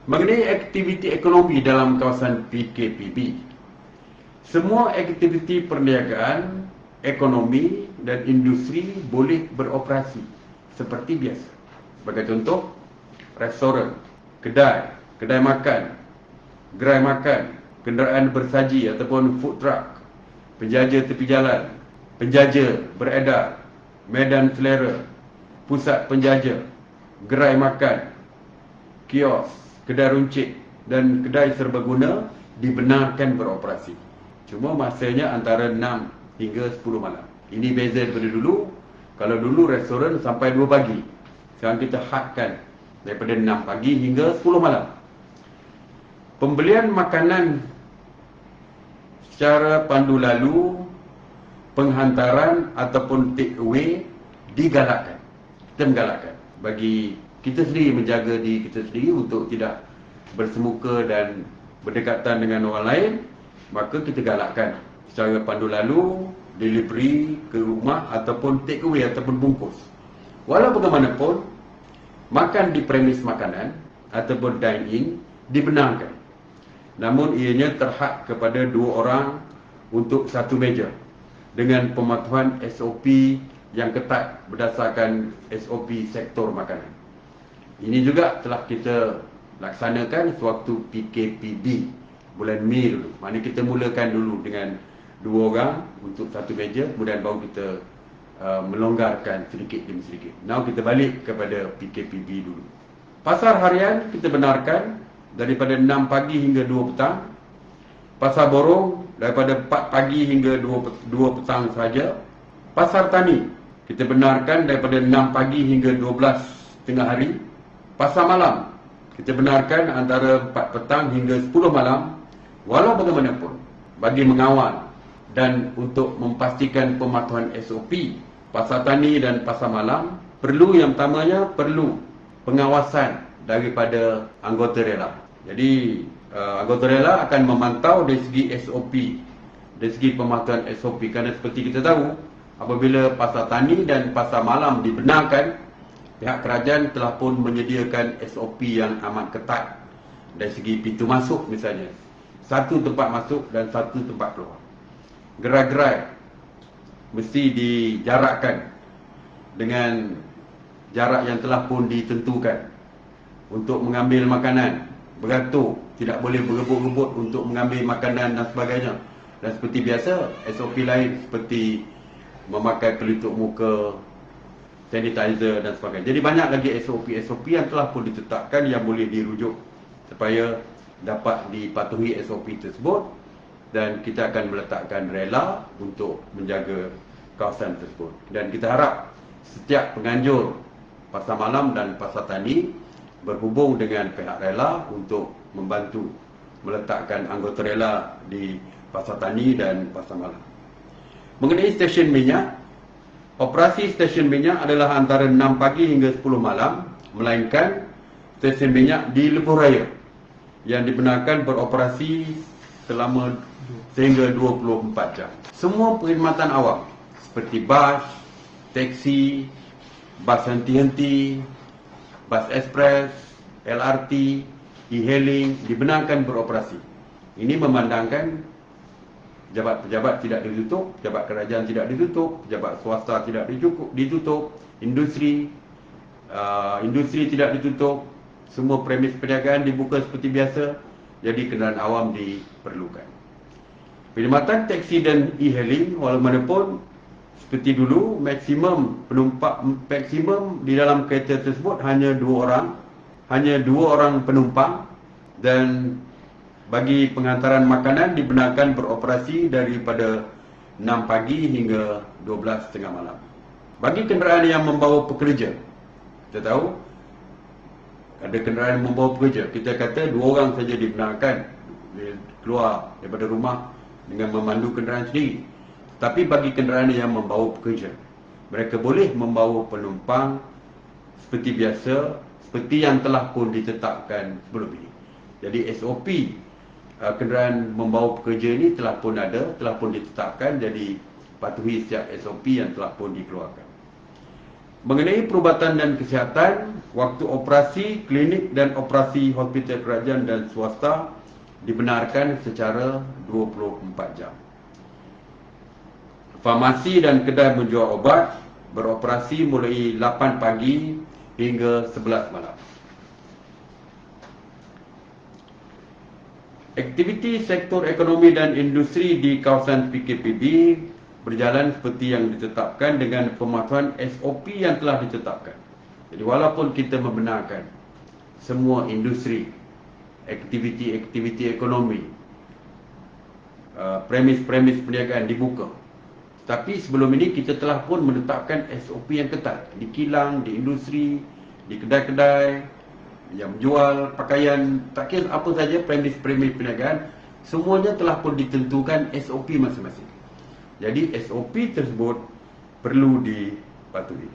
Mengenai aktiviti ekonomi dalam kawasan PKPB, semua aktiviti perniagaan, ekonomi dan industri boleh beroperasi seperti biasa. Sebagai contoh, restoran, kedai makan, gerai makan, kenderaan bersaji ataupun food truck, penjaja tepi jalan, penjaja beredar, medan selera, pusat penjaja, gerai makan, kios, kedai runcit dan kedai serbaguna dibenarkan beroperasi. Cuma masanya antara 6 hingga 10 malam. Ini beza daripada dulu. Kalau dulu restoran sampai 2 pagi. Sekarang kita hadkan daripada 6 pagi hingga 10 malam. Pembelian makanan secara pandu lalu, penghantaran ataupun take away digalakkan. Kita menggalakkan bagi kita sendiri, menjaga diri kita sendiri untuk tidak bersemuka dan berdekatan dengan orang lain. Maka kita galakkan secara pandu lalu, delivery ke rumah ataupun take away ataupun bungkus. Walau bagaimanapun, makan di premis makanan ataupun dine in dibenarkan. Namun ianya terhad kepada 2 orang untuk satu meja dengan pematuhan SOP yang ketat berdasarkan SOP sektor makanan. Ini juga telah kita laksanakan sewaktu PKPB bulan Mei dulu. Maknanya kita mulakan dulu dengan 2 orang untuk satu meja, kemudian baru kita melonggarkan sedikit demi sedikit. Now kita balik kepada PKPB dulu. Pasar harian kita benarkan daripada 6 pagi hingga 2 petang. Pasar borong daripada 4 pagi hingga 2 petang saja. Pasar tani kita benarkan daripada 6 pagi hingga 12 tengah hari. Pasar malam kita benarkan antara 4 petang hingga 10 malam. Walau bagaimanapun, bagi mengawal dan untuk memastikan pematuhan SOP pasar tani dan pasar malam, yang pertamanya perlu pengawasan daripada anggota rela. Jadi anggota rela akan memantau dari segi SOP, dari segi pematuhan SOP. Kerana seperti kita tahu, apabila pasar tani dan pasar malam dibenarkan, pihak kerajaan telah pun menyediakan SOP yang amat ketat dari segi pintu masuk misalnya. Satu tempat masuk dan satu tempat keluar. Gerai-gerai mesti dijarakkan dengan jarak yang telah pun ditentukan. Untuk mengambil makanan beratur, tidak boleh berebut-rebut untuk mengambil makanan dan sebagainya. Dan seperti biasa, SOP lain seperti memakai pelitup muka, sanitizer dan sebagainya. Jadi banyak lagi SOP yang telah pun ditetapkan yang boleh dirujuk supaya dapat dipatuhi SOP tersebut, dan kita akan meletakkan rela untuk menjaga kawasan tersebut. Dan kita harap setiap penganjur pasar malam dan pasar tani berhubung dengan pihak rela untuk membantu meletakkan anggota rela di pasar tani dan pasar malam. Mengenai stesen minyak, operasi stesen minyak adalah antara 6 pagi hingga 10 malam, melainkan stesen minyak di lebuh raya yang dibenarkan beroperasi selama sehingga 24 jam. Semua perkhidmatan awam seperti bas, teksi, bas henti-henti, bas ekspres, LRT, e-hailing dibenarkan beroperasi. Ini memandangkan pejabat-pejabat tidak ditutup, pejabat kerajaan tidak ditutup, pejabat swasta tidak ditutup, industri tidak ditutup, semua premis perniagaan dibuka seperti biasa, jadi kenderaan awam diperlukan. Perkhidmatan teksi dan e-hailing walaupun seperti dulu, maksimum di dalam kereta tersebut hanya 2 orang penumpang, dan bagi penghantaran makanan dibenarkan beroperasi daripada 6 pagi hingga 12 tengah malam. Bagi kenderaan yang membawa pekerja, kita tahu ada kenderaan yang membawa pekerja, kita kata 2 orang saja dibenarkan keluar daripada rumah dengan memandu kenderaan sendiri. Tapi bagi kenderaan yang membawa pekerja, mereka boleh membawa penumpang seperti biasa, seperti yang telah pun ditetapkan sebelum ini. Jadi SOP kenderaan membawa pekerja ini telah pun ditetapkan, jadi patuhi setiap SOP yang telah pun dikeluarkan. Mengenai perubatan dan kesihatan, waktu operasi klinik dan operasi hospital kerajaan dan swasta dibenarkan secara 24 jam. Farmasi dan kedai menjual obat beroperasi mulai 8 pagi hingga 11 malam. Aktiviti sektor ekonomi dan industri di kawasan PKPB berjalan seperti yang ditetapkan dengan pematuhan SOP yang telah ditetapkan. Jadi walaupun kita membenarkan semua industri, aktiviti-aktiviti ekonomi, premis-premis perniagaan dibuka, tapi sebelum ini kita telah pun menetapkan SOP yang ketat di kilang, di industri, di kedai-kedai yang menjual pakaian, tak kira apa saja premis-premis perniagaan, semuanya telah pun ditentukan SOP masing-masing. Jadi SOP tersebut perlu dipatuhi.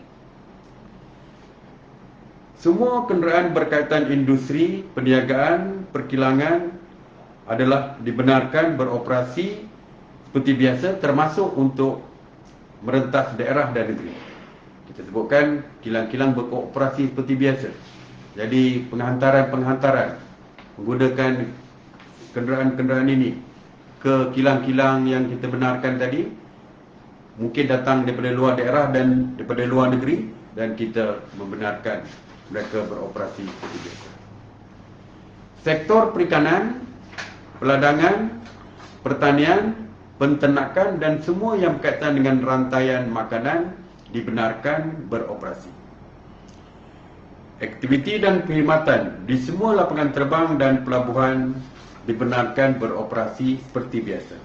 Semua kenderaan berkaitan industri, perniagaan, perkilangan adalah dibenarkan beroperasi seperti biasa, termasuk untuk merentas daerah dan negeri. Kita sebutkan kilang-kilang beroperasi seperti biasa. Jadi penghantaran menggunakan kenderaan-kenderaan ini ke kilang-kilang yang kita benarkan tadi, mungkin datang daripada luar daerah dan daripada luar negeri, dan kita membenarkan mereka beroperasi seperti biasa. Sektor perikanan, peladangan, pertanian, penternakan dan semua yang berkaitan dengan rantaian makanan dibenarkan beroperasi. Aktiviti dan perkhidmatan di semua lapangan terbang dan pelabuhan dibenarkan beroperasi seperti biasa.